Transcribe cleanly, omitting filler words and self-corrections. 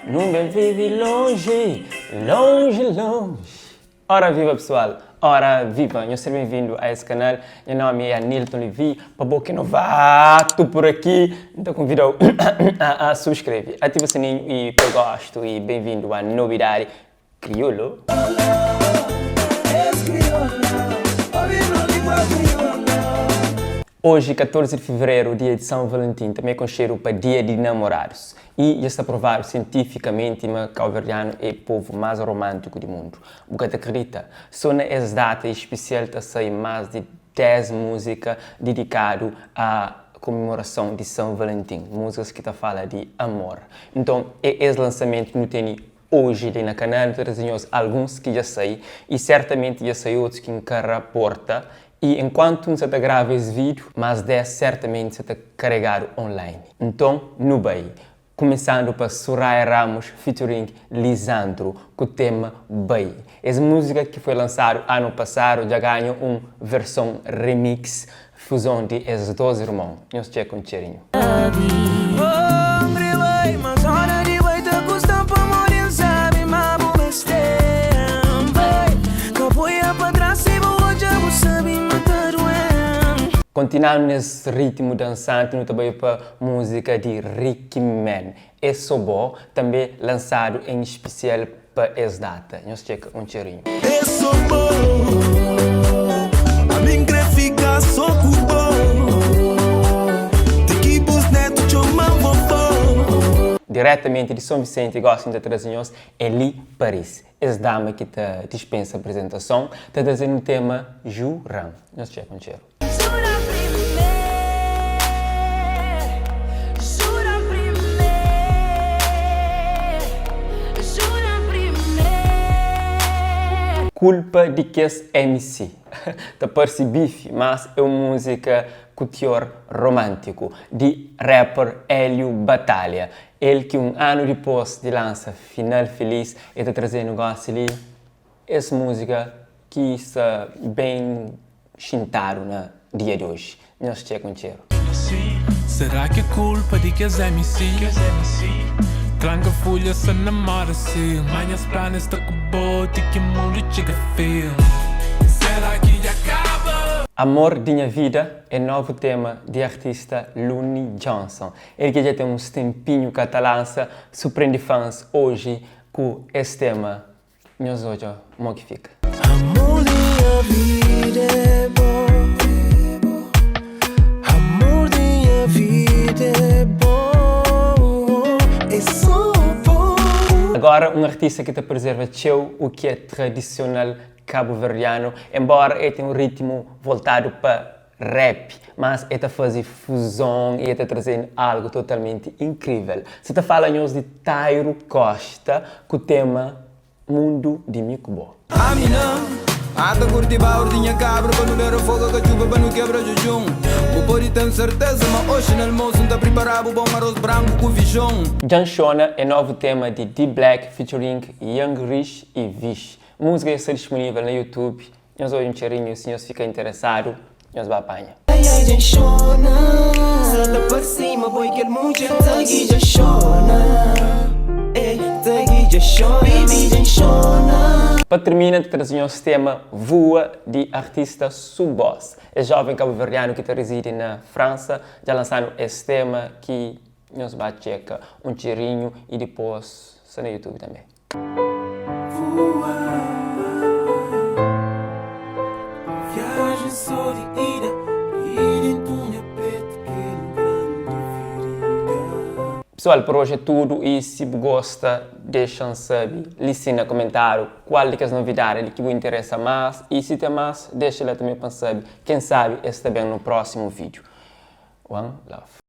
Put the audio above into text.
Não bem vive longe, longe, longe. Ora viva pessoal, ora viva, eu sou bem-vindo a esse canal. Meu nome é Nilton Levi, para você que novato por aqui, então convido a subscrever, ativa o sininho e eu gosto e bem-vindo à novidade crioulo. Hoje, 14 de fevereiro, dia de São Valentim, também conhecido para dia de namorados. E já está provado cientificamente que o cabo-verdiano é o povo mais romântico do mundo. Você acredita? Só nessa data especial está saindo mais de 10 músicas dedicadas à comemoração de São Valentim. Músicas que falam de amor. Então, é esse lançamento que não tem hoje na canal, trazemos alguns que já saíram e certamente já saíram outros que encarram a porta. E enquanto você está gravando esse vídeo, mais 10 certamente você está carregado online. Então, no bem. Começando para Soraya Ramos featuring Lisandro, com o tema Bem. Essa música que foi lançada ano passado já ganhou uma versão remix, fusão de esses dois irmãos. Nós checamos um cheirinho. Continuando nesse ritmo dançante, nós também para música de Ricky Man. É só bom, também lançado em especial para essa data. Nós checamos um cheirinho. É só bom, a mim quer ficar só com bom. Te quibus neto chama vovô. Diretamente de São Vicente, gostam de trazer Eli Paris. Essa dama que dispensa a apresentação, está trazendo o tema Juran. Nós checamos um cheiro. Culpa de que esse MC. Tá parece bife, mas é uma música com teor romântico de rapper Hélio Batalha. Ele que um ano depois de lança Final Feliz está trazendo um negócio ali. Essa música que está bem chintado no dia de hoje. Nós checamos um cheiro. Será que é culpa de que és MC? Tranca folha se namora-se. Manhas planos está com bote que o mundo chega feio. Será que já acaba? Amor de minha vida é novo tema de artista Looney Johnson. Ele que já tem uns tempinho que lança, surpreende fãs hoje com esse tema. Nós hoje, como que fica? Amor de minha vida é bom. Amor de minha vida é bom. Agora, um artista que preserva o que é tradicional cabo-verdiano, embora ele tenha um ritmo voltado para rap, mas ele faz fusão e ele trazendo algo totalmente incrível. Você está falando de Tairo Costa com o tema Mundo de Micubo. Ata curti ba ordinha cabra para não ver o fogo que a chuva para não quebrar jejum. O pori tem certeza, mas hoje no almoço não está preparado o bom arroz branco com feijão. Janshona é novo tema de D-Black featuring Young Rich e Vish. A música está disponível no YouTube. Nós olhamos um cheirinho, se nós fica interessado, nós vamos apanhar. Para terminar, trazemos o tema Voa de artista Subos. É jovem cabo-verdiano que reside na França. Já lançaram esse tema que nós vamos checar um cheirinho e depois está no YouTube também. Voa, viagem só de ida, ir em tunha peito que grande. Pessoal, por hoje é tudo e se gosta, deixem saber, listem comentário qual das novidades que vos interessa mais e se tem mais, deixa lá também para saber. Quem sabe esse também no próximo vídeo. One love.